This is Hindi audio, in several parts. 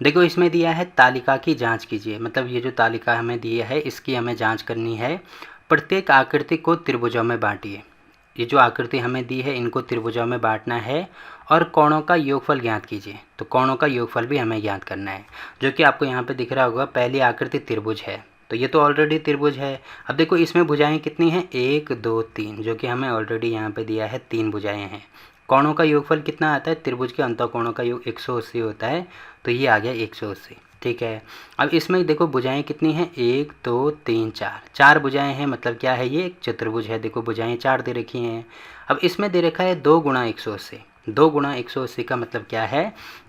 देखो इसमें दिया है तालिका की जांच कीजिए, मतलब ये जो तालिका हमें दी है इसकी हमें जांच करनी है। प्रत्येक आकृति को त्रिभुजों में बांटिए। ये जो आकृति हमें दी है इनको त्रिभुजों में बांटना है और कोणों का योगफल ज्ञात कीजिए। तो कोणों का योगफल भी हमें ज्ञात करना है, जो कि आपको यहाँ पे दिख रहा होगा। पहली आकृति त्रिभुज है, तो ये तो ऑलरेडी त्रिभुज है। अब देखो इसमें भुजाएं कितनी हैं, 1 2 3, जो कि हमें ऑलरेडी यहाँ पे दिया है 3 भुजाएं हैं। कोणों का योगफल कितना आता है, त्रिभुज के अंतःकोणों का योग 180 होता है, तो ये आ गया 180। ठीक है। अब इसमें देखो भुजाएं कितनी हैं, 1 2 3 4, 4 भुजाएं हैं, मतलब क्या है, ये एक चतुर्भुज है। देखो भुजाएं 4 दे रखी हैं। अब इसमें दे रखा है 2 गुणा 180। 2 गुणा 180 का मतलब क्या है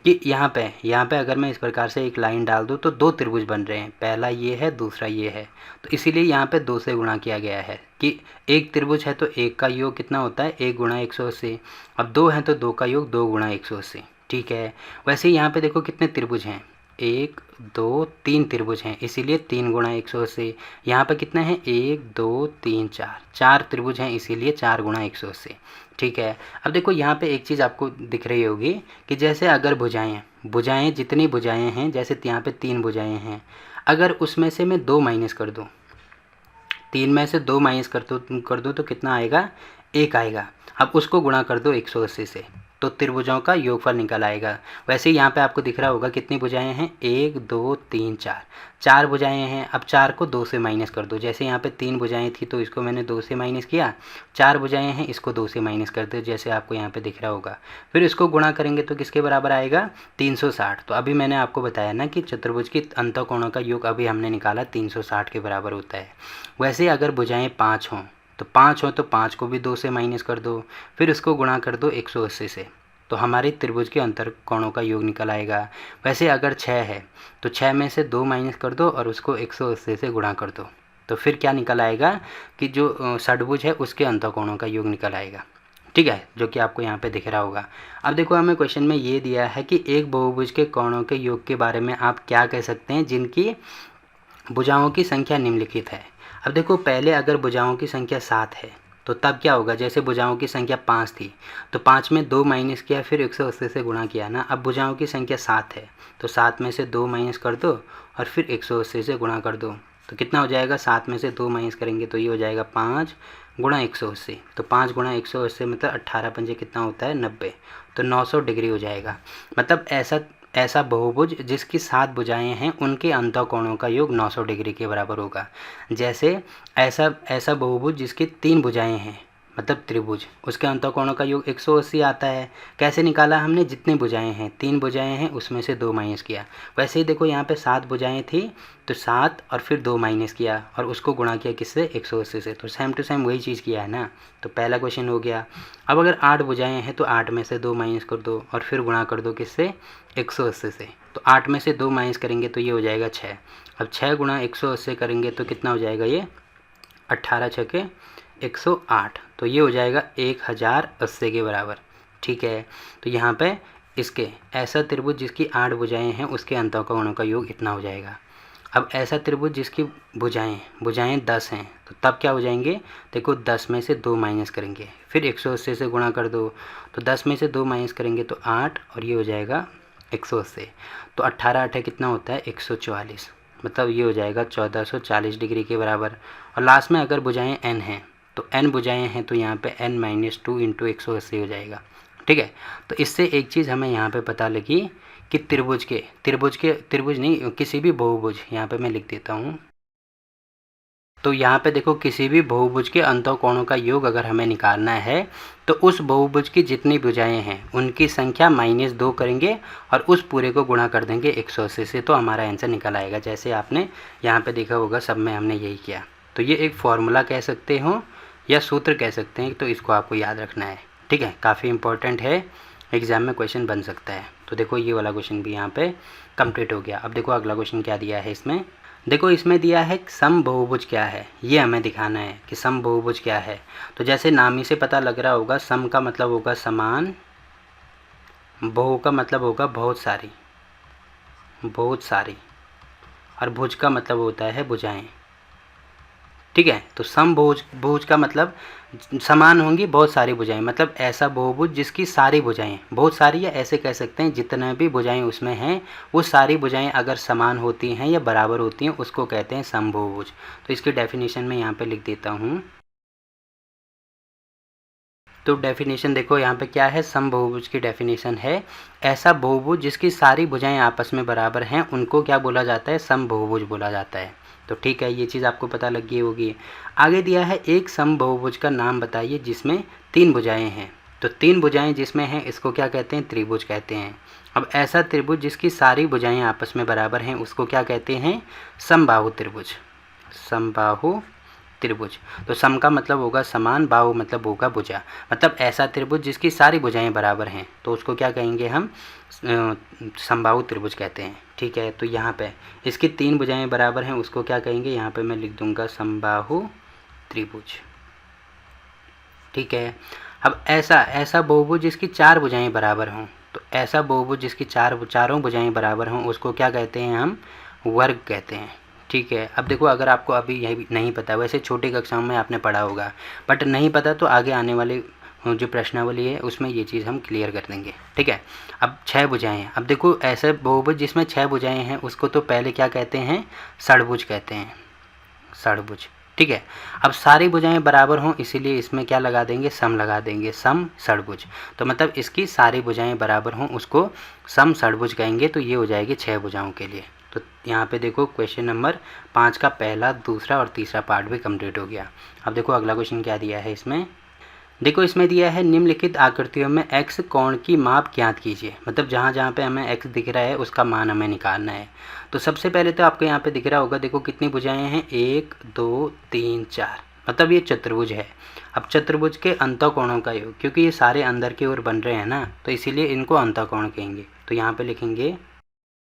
कि यहाँ पे अगर मैं इस प्रकार से एक लाइन डाल दूँ तो 2 त्रिभुज बन रहे हैं। पहला ये है, दूसरा ये है, तो इसीलिए यहाँ पे 2 से गुणा किया गया है कि एक त्रिभुज है तो एक का योग कितना होता है, 1 गुणा 180। अब 2 है तो 2 का योग 2 गुणा 180। ठीक है। वैसे ही यहाँ पे देखो कितने त्रिभुज हैं, 1 2 3 त्रिभुज हैं, इसीलिए 3 गुणा 180। यहाँ पे कितने हैं, 1 2 3 4, 4 त्रिभुज हैं, इसीलिए 4 गुणा 180। ठीक है। अब देखो यहाँ पे एक चीज़ आपको दिख रही होगी कि जैसे अगर भुजाएं जितनी भुजाएं हैं, जैसे यहाँ पे 3 भुजाएं हैं, अगर उसमें से मैं 2 माइनस कर दूँ, 3 में से 2 माइनस कर दूँ तो कितना आएगा, 1 आएगा। अब उसको गुणा कर दो 180 से, तो त्रिभुजों का योगफल निकल आएगा। वैसे ही यहाँ पे आपको दिख रहा होगा कितनी भुजाएं हैं, 1 2 3 4, 4 भुजाएं हैं। अब 4 को 2 से माइनस कर दो, जैसे यहाँ पे 3 भुजाएं थी तो इसको मैंने 2 से माइनस किया, 4 भुजाएं हैं, इसको 2 से माइनस कर दो, जैसे आपको यहाँ पे दिख रहा होगा। फिर इसको गुणा करेंगे तो किसके बराबर आएगा, 360। तो अभी मैंने आपको बताया ना कि चतुर्भुज की अंतःकोणों का योग अभी हमने निकाला 360 के बराबर होता है। वैसे अगर भुजाएं 5 हों तो 5 को भी 2 से माइनस कर दो, फिर इसको गुणा कर दो 180 से, तो हमारी त्रिभुज के अंतर कोणों का योग निकल आएगा। वैसे अगर 6 है तो 6 में से 2 माइनस कर दो और उसको 180 से गुणा कर दो, तो फिर क्या निकल आएगा कि जो षडभुज है उसके अंतःकोणों का योग निकल आएगा। ठीक है, जो कि आपको यहाँ पे दिख रहा होगा। अब देखो हमें क्वेश्चन में ये दिया है कि एक बहुभुज के कोणों के योग के बारे में आप क्या कह सकते हैं जिनकी भुजाओं की संख्या निम्नलिखित है। अब देखो पहले अगर भुजाओं की संख्या 7 है तो तब क्या होगा, जैसे भुजाओं की संख्या 5 थी तो 5 में 2 माइनस किया, फिर 180 से गुणा किया ना। अब भुजाओं की संख्या 7 है तो 7 में से 2 माइनस कर दो और फिर 180 से गुणा कर दो, तो कितना हो जाएगा, 7 में से 2 माइनस करेंगे तो ये हो जाएगा 5 गुणा 180। तो 5 गुणा 180 मतलब 18 पंजे कितना होता है, 90, तो 900 डिग्री हो जाएगा। मतलब ऐसा बहुभुज जिसकी 7 भुजाएं हैं उनके अंतःकोणों का योग 900 डिग्री के बराबर होगा। जैसे ऐसा बहुभुज जिसकी 3 भुजाएं हैं, मतलब त्रिभुज, उसके अंतःकोणों का योग 180 आता है। कैसे निकाला हमने, जितनी भुजाएं हैं, 3 भुजाएं हैं उसमें से 2 माइनस किया। वैसे ही देखो यहाँ पे 7 भुजाएं थी तो 7 और फिर 2 माइनस किया और उसको गुणा किया किससे, 180 से, तो सेम टू सेम वही चीज़ किया है ना। तो पहला क्वेश्चन हो गया। अब अगर 8 भुजाएं हैं तो 8 में से 2 माइनस कर दो और फिर गुणा कर दो किससे, 180 से, तो 8 में से 2 माइनस करेंगे तो ये हो जाएगा 6। अब 6 गुणा 180 करेंगे तो कितना हो जाएगा, ये 18 छके 108, तो ये हो जाएगा 1080 के बराबर। ठीक है। तो यहाँ पे इसके ऐसा त्रिभुज जिसकी 8 भुजाएं हैं उसके अंतःकोणों का योग इतना हो जाएगा। अब ऐसा त्रिभुज जिसकी भुजाएं 10 हैं तो तब क्या हो जाएंगे, देखो 10 में से 2 माइनस करेंगे, फिर 180 से गुणा कर दो, तो 10 में से 2 माइनस करेंगे तो 8 और ये हो जाएगा 180, तो 18 8 कितना होता है, 144, मतलब ये हो जाएगा 1440 डिग्री के बराबर। और लास्ट में अगर भुजाएं n हैं तो n भुजाएं हैं तो यहाँ पे n-2 इंटू 180 हो जाएगा। ठीक है। तो इससे एक चीज़ हमें यहाँ पे पता लगी कि त्रिभुज नहीं, किसी भी बहुभुज, यहाँ पे मैं लिख देता हूँ, तो यहाँ पे देखो किसी भी बहुभुज के अंतःकोणों का योग अगर हमें निकालना है तो उस बहुभुज की जितनी भुजाएं हैं उनकी संख्या -2 करेंगे और उस पूरे को गुणा कर देंगे 180 से, तो हमारा आंसर निकल आएगा। जैसे आपने यहाँ पे देखा होगा सब में हमने यही किया। तो ये एक फॉर्मूला कह सकते हो या सूत्र कह सकते हैं, तो इसको आपको याद रखना है। ठीक है, काफ़ी इंपॉर्टेंट है, एग्जाम में क्वेश्चन बन सकता है। तो देखो ये वाला क्वेश्चन भी यहाँ पे कंप्लीट हो गया। अब देखो अगला क्वेश्चन क्या दिया है इसमें। देखो इसमें दिया है सम बहुभुज क्या है, ये हमें दिखाना है कि सम बहुभुज क्या है। तो जैसे नाम ही से पता लग रहा होगा, सम का मतलब होगा समान, बहु का मतलब होगा बहुत सारी, और भुज का मतलब होता है भुजाएं। ठीक है। तो समभुज भुज का मतलब समान होंगी बहुत सारी भुजाएं, मतलब ऐसा बहुभुज जिसकी सारी भुजाएं, बहुत सारी या ऐसे कह सकते हैं जितना भी भुजाएं उसमें हैं वो सारी भुजाएं अगर समान होती हैं या बराबर होती हैं उसको कहते हैं समभुज। तो इसकी डेफिनेशन मैं यहाँ पे लिख देता हूँ। तो डेफिनेशन देखो यहाँ पे क्या है, समबहुभुज की डेफिनेशन है ऐसा बहुभुज जिसकी सारी भुजाएं आपस में बराबर हैं उनको क्या बोला जाता है, समबहुभुज बोला जाता है। तो ठीक है, ये चीज़ आपको पता लग गई होगी। आगे दिया है एक समबहुभुज का नाम बताइए जिसमें 3 भुजाएं हैं। तो 3 भुजाएं जिसमें हैं इसको क्या कहते हैं, त्रिभुज कहते हैं। अब ऐसा त्रिभुज जिसकी सारी भुजाएं आपस में बराबर हैं उसको क्या कहते हैं, समबाहु त्रिभुज। समबाहु त्रिभुज। तो सम का मतलब होगा समान, बाहु मतलब होगा भुजा, मतलब ऐसा त्रिभुज जिसकी सारी भुजाएं बराबर हैं तो उसको क्या कहेंगे हम, समबाहु त्रिभुज कहते हैं। ठीक है, तो यहाँ पे इसकी 3 भुजाएं बराबर हैं उसको क्या कहेंगे, यहाँ पे मैं लिख दूंगा समबाहु त्रिभुज। ठीक है। अब ऐसा बहुभुज जिसकी 4 भुजाएं बराबर हों, तो ऐसा बहुभुज जिसकी चारों भुजाएं बराबर हों उसको क्या कहते हैं, हम वर्ग कहते हैं। ठीक है। अब देखो अगर आपको अभी यही नहीं पता, वैसे छोटी कक्षाओं में आपने पढ़ा होगा, बट नहीं पता तो आगे आने वाले जो प्रश्नावली है उसमें ये चीज़ हम क्लियर कर देंगे। ठीक है। अब 6 भुजाएं हैं। अब देखो ऐसे बहुभुज जिसमें 6 भुजाएं हैं उसको तो पहले क्या कहते हैं, षड्भुज कहते हैं, षड्भुज। ठीक है। अब सारी भुजाएं बराबर हों इसीलिए इसमें क्या लगा देंगे, सम लगा देंगे, सम षड्भुज। तो मतलब इसकी सारी भुजाएं बराबर हों उसको सम षड्भुज कहेंगे। तो ये हो जाएगी 6 भुजाओं के लिए। तो यहाँ पे देखो क्वेश्चन नंबर 5 का पहला, दूसरा और तीसरा पार्ट भी कंप्लीट हो गया। अब देखो अगला क्वेश्चन क्या दिया है इसमें, देखो इसमें दिया है निम्नलिखित आकृतियों में x कोण की माप ज्ञात कीजिए। मतलब जहाँ जहाँ पे हमें x दिख रहा है उसका मान हमें निकालना है। तो सबसे पहले तो आपको यहाँ पे दिख रहा होगा, देखो कितनी भुजाएं हैं, 1 2 3 4, मतलब ये चतुर्भुज है। अब चतुर्भुज के अंतःकोणों का योग, क्योंकि ये सारे अंदर की ओर बन रहे हैं ना, तो इसीलिए इनको अंतःकोण कहेंगे। तो यहाँ पे लिखेंगे,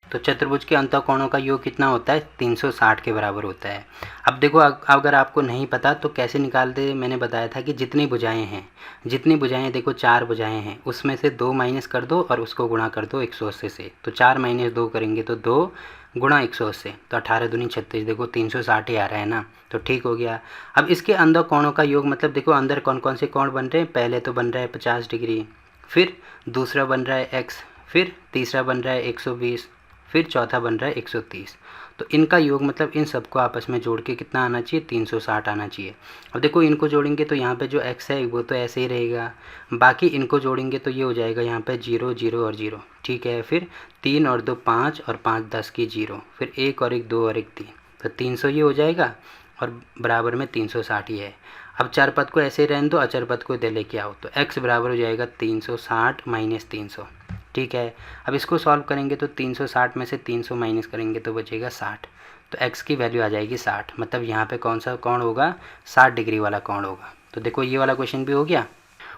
तो चतुर्भुज के अंतःकोणों का योग कितना होता है, 360 के बराबर होता है। अब देखो अगर आपको नहीं पता तो कैसे निकालते, मैंने बताया था कि जितनी भुजाएं हैं, देखो 4 भुजाएं हैं उसमें से 2 माइनस कर दो और उसको गुणा कर दो 180 से। तो 4 माइनस 2 करेंगे तो 2 गुणा 180, तो 18 दूनी 36, देखो 360 ही आ रहा है ना, तो ठीक हो गया। अब इसके अंदर कोणों का योग, मतलब देखो अंदर कौन कौन से कोण बन रहे हैं, पहले तो बन रहा है 50 डिग्री, फिर दूसरा बन रहा है x, फिर तीसरा बन रहा है 120, फिर चौथा बन रहा है 130। तो इनका योग मतलब इन सबको आपस में जोड़ के कितना आना चाहिए, 360 आना चाहिए। अब देखो इनको जोड़ेंगे तो यहाँ पे जो x है वो तो ऐसे ही रहेगा, बाकी इनको जोड़ेंगे तो ये हो जाएगा यहाँ पे 0 0 और 0। ठीक है। फिर 3 और 2 5 और 5 10 की 0, फिर 1 और 1 2 और 1 3, तो 300 ये हो जाएगा और बराबर में 360 ही है। अब चर पद को ऐसे रहने दो, अचर पद को इधर लेके आओ, तो x बराबर हो जाएगा 360 माइनस 300। ठीक है। अब इसको सॉल्व करेंगे तो 360 में से 300 माइनस करेंगे तो बचेगा 60, तो x की वैल्यू आ जाएगी 60, मतलब यहाँ पे कौन सा कोण होगा, 60 डिग्री वाला कोण होगा। तो देखो ये वाला क्वेश्चन भी हो गया।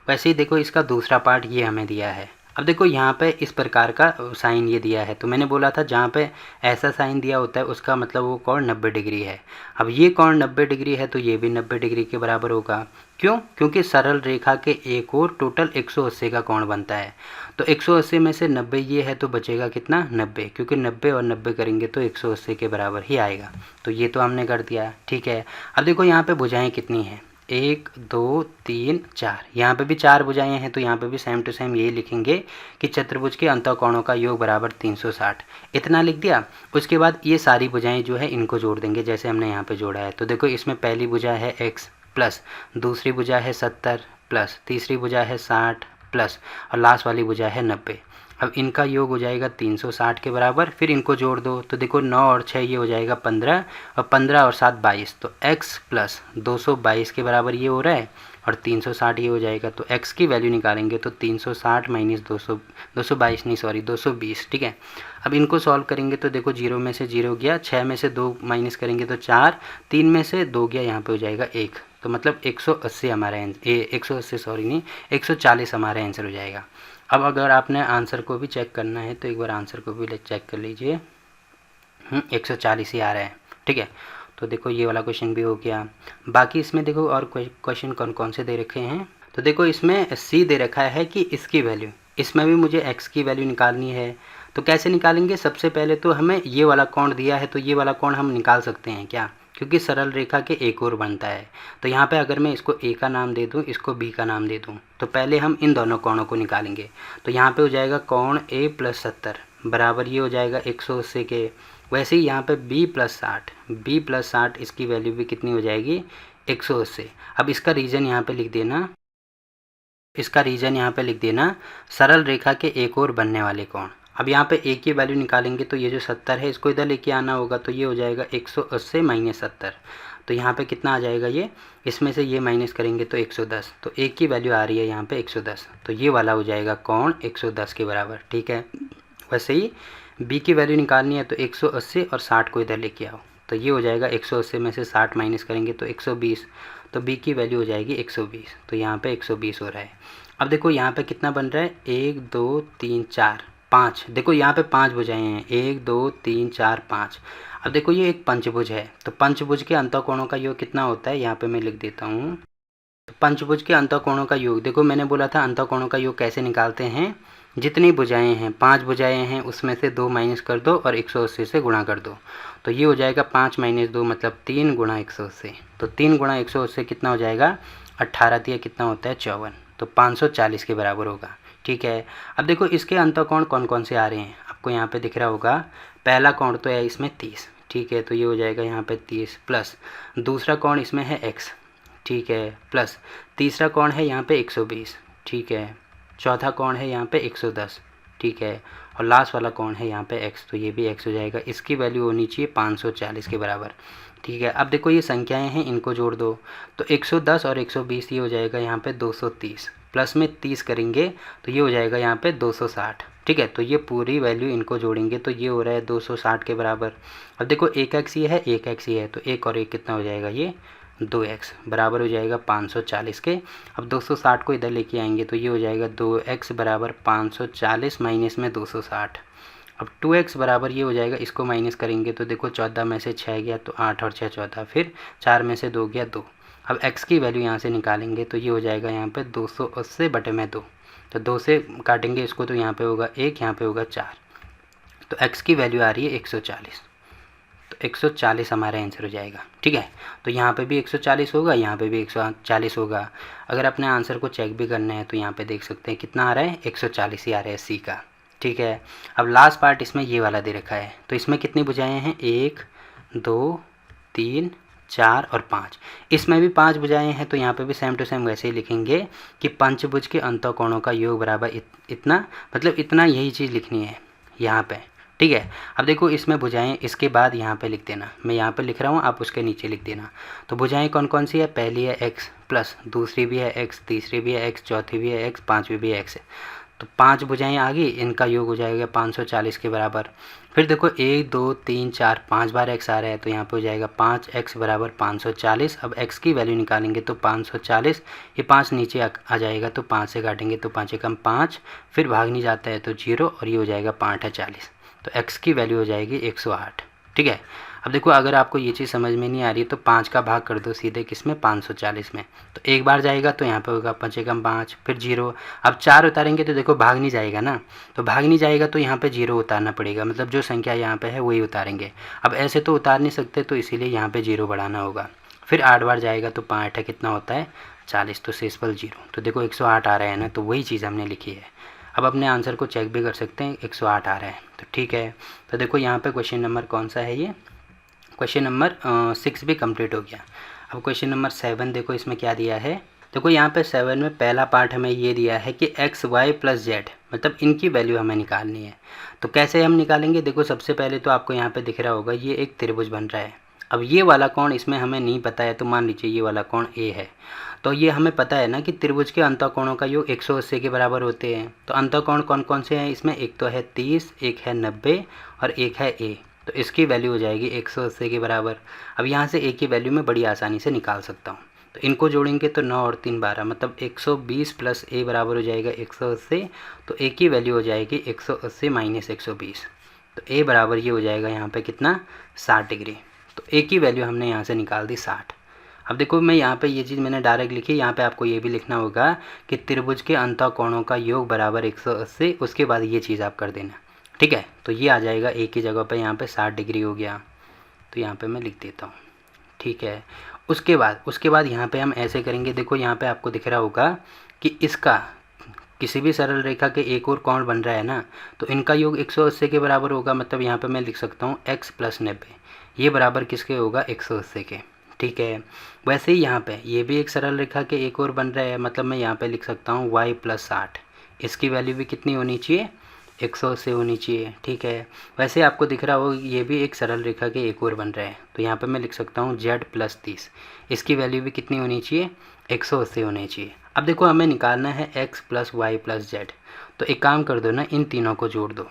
वैसे ही देखो इसका दूसरा पार्ट ये हमें दिया है। अब देखो यहाँ पे इस प्रकार का साइन ये दिया है, तो मैंने बोला था जहाँ पे ऐसा साइन दिया होता है उसका मतलब वो कोण 90 डिग्री है। अब ये कोण 90 डिग्री है तो ये भी 90 डिग्री के बराबर होगा। क्यों? क्योंकि सरल रेखा के एक और टोटल 180 का कोण बनता है। तो 180 में से 90 ये है तो बचेगा कितना, 90, क्योंकि 90 और 90 करेंगे तो 180 के बराबर ही आएगा। तो ये तो हमने कर दिया। ठीक है। अब देखो यहाँ पे भुजाएं कितनी हैं, 1 2 3 4, यहाँ पे भी 4 भुजाएं हैं तो यहाँ पे भी सेम टू सेम यही लिखेंगे कि चतुर्भुज के अंतःकोणों का योग बराबर 360। इतना लिख दिया। उसके बाद ये सारी भुजाएं जो है इनको जोड़ देंगे जैसे हमने यहाँ पे जोड़ा है। तो देखो इसमें पहली भुजा है x प्लस, दूसरी भुजा है 70 प्लस, तीसरी भुजा है 60 प्लस और लास्ट वाली भुजा है 90। अब इनका योग हो जाएगा 360 के बराबर, फिर इनको जोड़ दो तो देखो 9 और 6 ये हो जाएगा 15 और 15 और 7 22, तो x प्लस 222 के बराबर ये हो रहा है और 360 ये हो जाएगा। तो x की वैल्यू निकालेंगे तो 360 माइनस 222 नहीं सॉरी 220। ठीक है। अब इनको सॉल्व करेंगे तो देखो 0 में से 0 गया, 6 में से 2 माइनस करेंगे तो 4, 3 में से 2 गया, यहाँ पे हो जाएगा 1, तो मतलब 180 हमारा 180 सॉरी नहीं 140 हमारा आंसर हो जाएगा। अब अगर आपने आंसर को भी चेक करना है तो एक बार आंसर को भी चेक कर लीजिए, 140 ही आ रहा है। ठीक है। तो देखो ये वाला क्वेश्चन भी हो गया। बाकी इसमें देखो और क्वेश्चन कौन कौन से दे रखे हैं, तो देखो इसमें सी दे रखा है कि इसकी वैल्यू, इसमें भी मुझे x की वैल्यू निकालनी है। तो कैसे निकालेंगे, सबसे पहले तो हमें ये वाला कोण दिया है तो ये वाला कोण हम निकाल सकते हैं क्या, क्योंकि सरल रेखा के एक और बनता है। तो यहाँ पे अगर मैं इसको ए का नाम दे दूँ, इसको बी का नाम दे दूँ, तो पहले हम इन दोनों कोणों को निकालेंगे। तो यहाँ पे हो जाएगा कोण ए प्लस 70 बराबर ये हो जाएगा 180 के। वैसे ही यहाँ पे बी प्लस 60 इसकी वैल्यू भी कितनी हो जाएगी 180। अब इसका रीज़न यहाँ पे लिख देना, सरल रेखा के एक और बनने वाले कोण। अब यहाँ पे ए की वैल्यू निकालेंगे तो ये जो 70 है इसको इधर लेके आना होगा, तो ये हो जाएगा 180 माइनस 70। तो यहाँ पे कितना आ जाएगा, ये इसमें से ये माइनस करेंगे तो 110। तो ए की वैल्यू आ रही है यहाँ पे 110, तो ये वाला हो जाएगा कोण 110 के बराबर। ठीक है, वैसे ही बी की वैल्यू निकालनी है तो 180 और 60 को इधर लेके आओ, तो ये हो जाएगा 180 में से 60 माइनस करेंगे तो 120। तो बी की वैल्यू हो जाएगी 120, तो यहाँ पे 120 हो रहा है। अब देखो यहाँ पे कितना बन रहा है, 1 2 3 4 5। देखो यहाँ पे 5 भुजाएं हैं, 1 2 3 4 5। अब देखो ये एक पंचभुज है, तो पंचभुज के अंतःकोणों का योग कितना होता है, यहाँ पे मैं लिख देता हूँ। तो पंचभुज के अंतःकोणों का योग, देखो मैंने बोला था अंतःकोणों का योग कैसे निकालते हैं, जितनी भुजाएं हैं 5 भुजाएं हैं उसमें से 2 माइनस कर दो और 180 से गुणा कर दो। तो ये हो जाएगा 5 माइनस 2 मतलब 3 गुणा 180। तो 3 गुणा 180 कितना हो जाएगा, 18 दिया कितना होता है 54, तो 540 के बराबर होगा। ठीक है, अब देखो इसके अंतःकोण कौन कौन से आ रहे हैं, आपको यहाँ पे दिख रहा होगा। पहला कोण तो है इसमें 30, ठीक है, तो ये हो जाएगा यहाँ पे 30 प्लस दूसरा कोण इसमें है x, ठीक है, प्लस तीसरा कोण है यहाँ पे 120, ठीक है, चौथा कोण है यहाँ पे 110, ठीक है, और लास्ट वाला कोण है यहाँ पे x, तो ये भी x हो जाएगा। इसकी वैल्यू होनी चाहिए 540 के बराबर। ठीक है, अब देखो ये संख्याएं हैं, इनको जोड़ दो, तो 110 और 120 ये हो जाएगा यहाँ पे 230, प्लस में 30 करेंगे तो ये हो जाएगा यहाँ पे 260। ठीक है, तो ये पूरी वैल्यू इनको जोड़ेंगे तो ये हो रहा है 260 के बराबर। अब देखो एक x ये है, एक x ये है, तो एक और एक कितना हो जाएगा, ये 2x बराबर हो जाएगा 540 के। अब 260 को इधर लेके आएंगे तो ये हो जाएगा 2x बराबर 540 माइनस में 260। अब 2x बराबर ये हो जाएगा, इसको माइनस करेंगे तो देखो 14 में से 6 गया तो 8 और 6 14, फिर 4 में से 2 गया 2। अब x की वैल्यू यहाँ से निकालेंगे तो ये हो जाएगा यहाँ पे 280 बटे में 2, तो 2 से काटेंगे इसको तो यहाँ पे होगा 1, यहाँ पे होगा 4, तो x की वैल्यू आ रही है 140, तो 140 हमारा आंसर हो जाएगा। ठीक है, तो यहाँ पे भी 140 होगा, यहाँ पे भी 140 होगा। अगर अपने आंसर को चेक भी करना है तो यहाँ पे देख सकते हैं कितना आ रहा है, 140 ही आ रहा है सी का। ठीक है, अब लास्ट पार्ट इसमें ये वाला दे रखा है, तो इसमें कितनी भुजाएं हैं, 1 2 3 4 और 5। इसमें भी 5 भुजाएं हैं, तो यहाँ पे भी सेम टू सेम वैसे ही लिखेंगे कि पंचभुज के अंतःकोणों का योग बराबर इतना, मतलब इतना, यही चीज़ लिखनी है यहाँ पे। ठीक है, अब देखो इसमें भुजाएं, इसके बाद यहाँ पे लिख देना, मैं यहाँ पे लिख रहा हूँ, आप उसके नीचे लिख देना। तो भुजाएं कौन कौन सी है, पहली है x प्लस, दूसरी भी है x, तीसरी भी है x, चौथी भी है x, पाँचवीं भी है x है। तो 5 भुजाएं आ गई, इनका योग हो जाएगा 540 के बराबर। फिर देखो 1 2 3 4 5 बार x आ रहा है, तो यहाँ पे हो जाएगा 5x बराबर 540। अब x की वैल्यू निकालेंगे तो 540, ये 5 नीचे आ जाएगा तो 5 से काटेंगे तो 5 एकम 5, फिर भाग नहीं जाता है तो 0, और ये हो जाएगा 5 है 40, तो x की वैल्यू हो जाएगी 108। ठीक है, अब देखो अगर आपको ये चीज़ समझ में नहीं आ रही तो 5 का भाग कर दो सीधे किसमें, 540 में, तो एक बार जाएगा तो यहाँ पे होगा 5 एकम 5, फिर 0। अब 4 उतारेंगे तो देखो भाग नहीं जाएगा ना, तो भाग नहीं जाएगा तो यहाँ पे 0 उतारना पड़ेगा, मतलब जो संख्या यहाँ पे है वही उतारेंगे। अब ऐसे तो उतार नहीं सकते, तो इसीलिए यहाँ पे 0 बढ़ाना होगा। फिर 8 बार जाएगा तो 5 है कितना होता है 40, तो शेषफल 0, तो देखो 108 आ रहा है ना, तो वही चीज़ हमने लिखी है। अब अपने आंसर को चेक भी कर सकते हैं, 108 आ रहा है, तो ठीक है। तो देखो यहाँ पे क्वेश्चन नंबर कौन सा है, ये क्वेश्चन नंबर 6 भी कंप्लीट हो गया। अब क्वेश्चन नंबर 7 देखो, इसमें क्या दिया है, देखो यहाँ पे 7 में पहला पार्ट हमें ये दिया है कि x y प्लस z, मतलब इनकी वैल्यू हमें निकालनी है। तो कैसे हम निकालेंगे, देखो सबसे पहले तो आपको यहाँ पे दिख रहा होगा ये एक त्रिभुज बन रहा है। अब ये वाला कोण इसमें हमें नहीं पता है, तो मान लीजिए ये वाला कोण a है, तो ये हमें पता है ना कि त्रिभुज के अंतःकोणों का योग 180 के बराबर होते हैं। तो अंतःकोण कौन कौन से हैं इसमें, एक तो है 30, एक है 90 और एक है a, तो इसकी वैल्यू हो जाएगी 180 के बराबर। अब यहाँ से a की वैल्यू मैं बड़ी आसानी से निकाल सकता हूँ, तो इनको जोड़ेंगे तो 9 और 3 12, मतलब 120 प्लस a बराबर हो जाएगा 180, तो a की वैल्यू हो जाएगी 180 माइनस 120, तो a बराबर ये हो जाएगा यहाँ पे कितना 60 डिग्री। तो a की वैल्यू हमने यहाँ से निकाल दी 60। अब देखो मैं यहाँ पे ये चीज़ मैंने डायरेक्ट लिखी, यहाँ पे आपको ये भी लिखना होगा कि त्रिभुज के अंतःकोणों का योग बराबर 180, उसके बाद ये चीज़ आप कर देना। ठीक है, तो ये आ जाएगा a की जगह पे यहाँ पे 60 डिग्री हो गया, तो यहाँ पे मैं लिख देता हूँ ठीक है। उसके बाद यहाँ पे हम ऐसे करेंगे, देखो यहाँ पे आपको दिख रहा होगा कि इसका किसी भी सरल रेखा के एक और कोण बन रहा है ना, तो इनका योग 180 के बराबर होगा। मतलब यहाँ पे मैं लिख सकता हूँ x + 90, ये बराबर किसके होगा, 180 के। ठीक है। वैसे ही यहाँ पे ये भी एक सरल रेखा के एक और बन रहा है, मतलब मैं यहाँ पे लिख सकता हूँ y + 60, इसकी वैल्यू भी कितनी होनी चाहिए, 180 होनी चाहिए। ठीक है। वैसे आपको दिख रहा हो ये भी एक सरल रेखा के एक और बन रहा है, तो यहाँ पे मैं लिख सकता हूँ z + 30, इसकी वैल्यू भी कितनी होनी चाहिए, 180 होनी चाहिए। अब देखो हमें निकालना है x + y + z, तो एक काम कर दो ना, इन तीनों को जोड़ दो।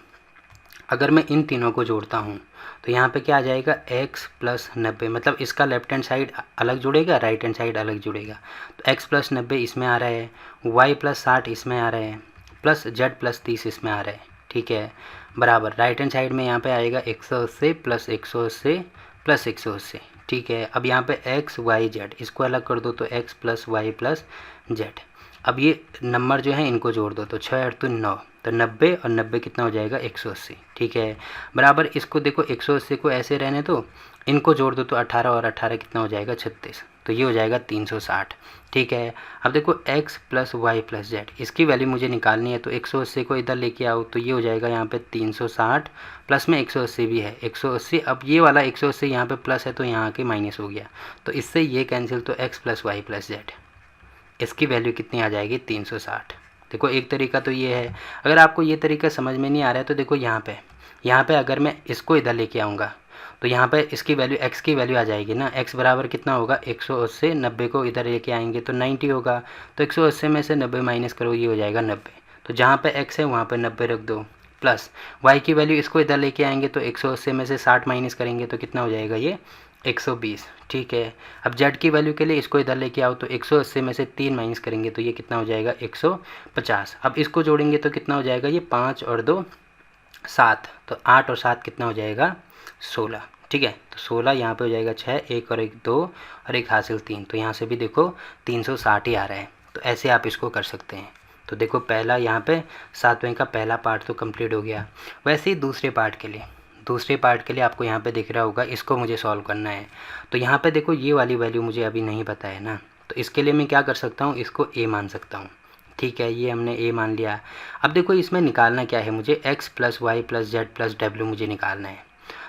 अगर मैं इन तीनों को जोड़ता हूँ तो यहाँ पे क्या आ जाएगा, x + 90, मतलब इसका लेफ्ट हैंड साइड अलग जुड़ेगा, राइट हैंड साइड अलग जुड़ेगा। तो x + 90 इसमें आ रहा है, y + 60 इसमें आ रहा है, प्लस z + 30 इसमें आ रहा है। ठीक है। बराबर राइट हैंड साइड में यहाँ पे आएगा 180 + 180 + 180। ठीक है। अब यहाँ पे x y z इसको अलग कर दो, तो x + y + z। अब ये नंबर जो है इनको जोड़ दो, तो 6 8 तो 9, तो 90 और 90 कितना हो जाएगा, 180। ठीक है। बराबर इसको देखो 180 को ऐसे रहने दो, इनको जोड़ दो तो 18 और 18 कितना हो जाएगा, 36, तो ये हो जाएगा 360। ठीक है। अब देखो x + y + z इसकी वैल्यू मुझे निकालनी है, तो 180 को इधर लेके आओ, तो ये हो जाएगा यहाँ पे 360, प्लस में 180 भी है 180। अब ये वाला 180 यहाँ पे प्लस है तो यहाँ के माइनस हो गया, तो इससे ये कैंसिल, तो x + y + z इसकी वैल्यू कितनी आ जाएगी, 360। देखो एक तरीका तो ये है। अगर आपको ये तरीका समझ में नहीं आ रहा है तो देखो यहाँ पे अगर मैं इसको इधर लेके आऊँगा तो यहाँ पे इसकी वैल्यू x की वैल्यू आ जाएगी ना, x बराबर कितना होगा, 180, 90 को इधर लेके आएंगे तो 90 होगा, तो 180 में से 90 माइनस करो, ये हो जाएगा 90। तो जहाँ पे x है वहाँ पे 90 रख दो, प्लस y की वैल्यू इसको इधर लेके आएंगे तो 180 में से 60 माइनस करेंगे तो कितना हो जाएगा, ये 120। ठीक है। अब z की वैल्यू के लिए इसको इधर लेके आओ, तो 180 में से 3 माइनस करेंगे तो ये कितना हो जाएगा, 150। अब इसको जोड़ेंगे तो कितना हो जाएगा, ये 5 और 2 7, तो 8 और 7 कितना हो जाएगा, 16। ठीक है। तो 16 यहाँ पे हो जाएगा 6, 1 और 1 2 और 1 हासिल 3, तो यहाँ से भी देखो 360 ही आ रहा है। तो ऐसे आप इसको कर सकते हैं। तो देखो पहला यहाँ पे 7वें का पहला पार्ट तो कंप्लीट हो गया। वैसे ही दूसरे पार्ट के लिए आपको यहाँ पे दिख रहा होगा, इसको मुझे सॉल्व करना है। तो यहाँ पे देखो ये वाली वैल्यू मुझे अभी नहीं पता है ना, तो इसके लिए मैं क्या कर सकता हूँ, इसको a मान सकता हूँ। ठीक है। ये हमने a मान लिया। अब देखो इसमें निकालना क्या है, मुझे x + y + z + w मुझे निकालना है।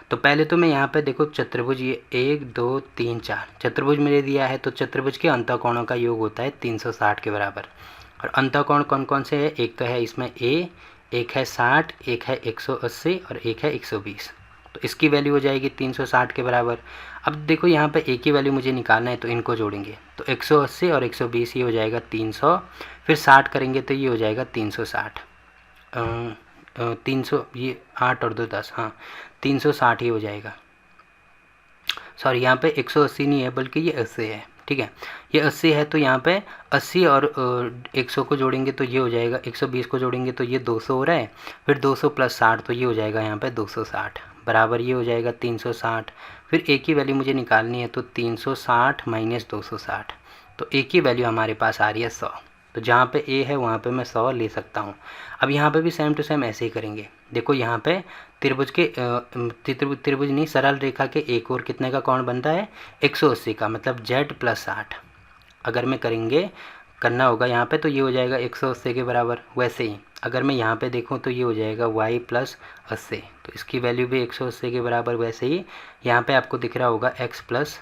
तो पहले तो मैं यहाँ पे देखो चतुर्भुज, ये 1 2 3 4 चतुर्भुज मुझे दिया है, तो चतुर्भुज के अंतःकोणों का योग होता है 360 के बराबर। और अंतःकोण कौन कौन से है, एक तो है इसमें a, एक है 60, एक है 180 और एक है 120, तो इसकी वैल्यू हो जाएगी 360 के बराबर। अब देखो यहाँ पे a की वैल्यू मुझे निकालना है, तो इनको जोड़ेंगे तो 180 और 120 ये हो जाएगा 300, फिर 60 करेंगे तो ये हो जाएगा 360, 300, ये 8 और 2 10, हाँ 360 ही हो जाएगा। सॉरी यहाँ पे 180 नहीं है बल्कि ये 80 है। ठीक है। ये 80 है, तो यहाँ पे 80 और 100 को जोड़ेंगे तो ये हो जाएगा, 120 को जोड़ेंगे तो ये 200 हो रहा है, फिर 200 + 60 तो ये हो जाएगा यहाँ पे 260, बराबर ये हो जाएगा 360। फिर a की वैल्यू मुझे निकालनी है, तो 360 - 260, तो a की वैल्यू हमारे पास आ रही है 100। तो जहाँ पे a है वहाँ पे मैं 100 ले सकता हूँ। अब यहाँ पे भी सेम टू सेम ऐसे ही करेंगे। देखो यहाँ पे त्रिभुज नहीं, सरल रेखा के एक और कितने का कोण बनता है, 180 का, मतलब z + 60 अगर मैं करना होगा यहाँ पे, तो ये हो जाएगा 180 के बराबर। वैसे ही अगर मैं यहाँ पे देखूँ तो ये हो जाएगा y + 80, तो इसकी वैल्यू भी 180 के बराबर। वैसे ही यहाँ पे आपको दिख रहा होगा x +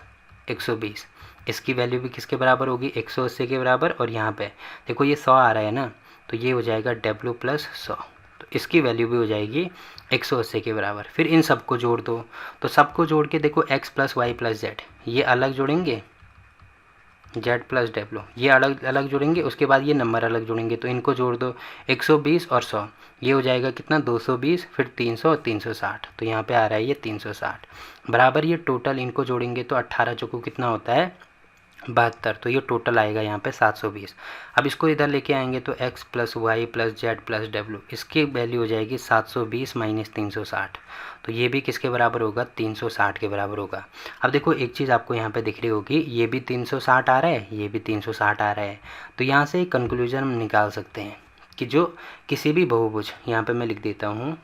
120, इसकी वैल्यू भी किसके बराबर होगी, 180 के बराबर। और यहाँ पे देखो ये 100 आ रहा है ना, तो ये हो जाएगा w + 100, तो इसकी वैल्यू भी हो जाएगी 180 के बराबर। फिर इन सबको जोड़ दो, तो सबको जोड़ के देखो x + y + z ये अलग जोड़ेंगे, z + w ये अलग जोड़ेंगे, उसके बाद ये नंबर अलग जोड़ेंगे, तो इनको जोड़ दो 120 और 100, ये हो जाएगा कितना, 220, फिर 300 और 360, तो यहाँ पे आ रहा है ये 360, बराबर ये टोटल इनको जोड़ेंगे तो 18 चौको कितना होता है, 72, तो ये टोटल आएगा यहाँ पे 720। अब इसको इधर लेके आएंगे तो x + y + z + w इसकी वैल्यू हो जाएगी 720 - 360, तो ये भी किसके बराबर होगा, 360 के बराबर होगा। अब देखो एक चीज़ आपको यहाँ पे दिख रही होगी, ये भी 360 आ रहा है, ये भी 360 आ रहा है, तो यहाँ से एक कंक्लूजन हम निकाल सकते हैं कि जो किसी भी बहुभुज, यहाँ पे मैं लिख देता हूँ,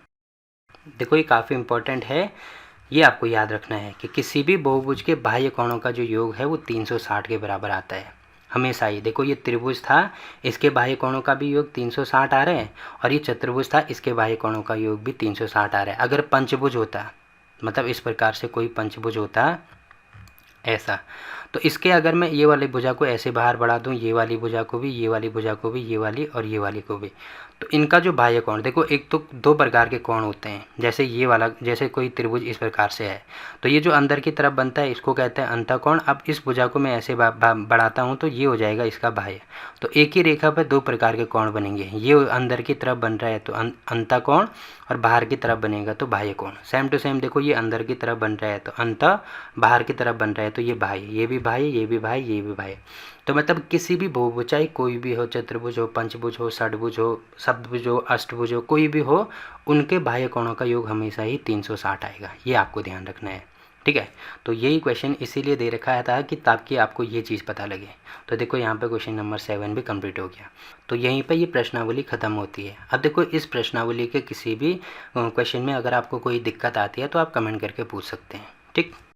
देखो ये काफ़ी इंपॉर्टेंट है, ये आपको याद रखना है कि किसी भी बहुभुज के बाह्य कोणों का जो योग है वो 360 के बराबर आता है हमेशा ही। देखो ये त्रिभुज था, इसके बाह्य कोणों का भी योग 360 आ रहा है, और ये चतुर्भुज था, इसके बाह्य कोणों का योग भी 360 आ रहा है। अगर पंचभुज होता, मतलब इस प्रकार से कोई पंचभुज होता ऐसा, तो इसके अगर मैं ये वाली भुजा को ऐसे बाहर बढ़ा दूं, ये वाली भुजा को भी, ये वाली भुजा को भी, ये वाली और ये वाली को भी, तो इनका जो बाह्य कोण, देखो एक तो दो प्रकार के कोण होते हैं। जैसे ये वाला, जैसे कोई त्रिभुज इस प्रकार से है, तो ये जो अंदर की तरफ बनता है इसको कहते हैं अंतःकोण। अब इस भुजा को मैं ऐसे बढ़ाता हूँ तो ये हो जाएगा इसका बाह्य। तो एक ही रेखा पर दो प्रकार के कोण बनेंगे, ये अंदर की तरफ बन रहा है तो अंतःकोण, और बाहर की तरफ बनेगा तो बाह्य कोण। सेम टू सेम देखो, ये अंदर की तरफ बन रहा है तो अंतः, बाहर की तरफ बन रहा है तो ये बाह्य, ये भी बाह्य, ये भी बाह्य, ये भी बाह्य। तो मतलब किसी भी बहुभुज, चाहे कोई भी हो, चतुर्भुज हो, पंचभुज हो, षडभुज हो, सप्तभुज हो, अष्टभुज हो, कोई भी हो, उनके बाह्य कोणों का योग हमेशा ही 360 आएगा। ये आपको ध्यान रखना है, ठीक है। तो यही क्वेश्चन इसीलिए दे रखा था कि ताकि आपको ये चीज़ पता लगे। तो देखो यहाँ पे क्वेश्चन नंबर 7 भी कंप्लीट हो गया। तो यहीं पे ये प्रश्नावली ख़त्म होती है। अब देखो इस प्रश्नावली के किसी भी क्वेश्चन में अगर आपको कोई दिक्कत आती है तो आप कमेंट करके पूछ सकते हैं, ठीक।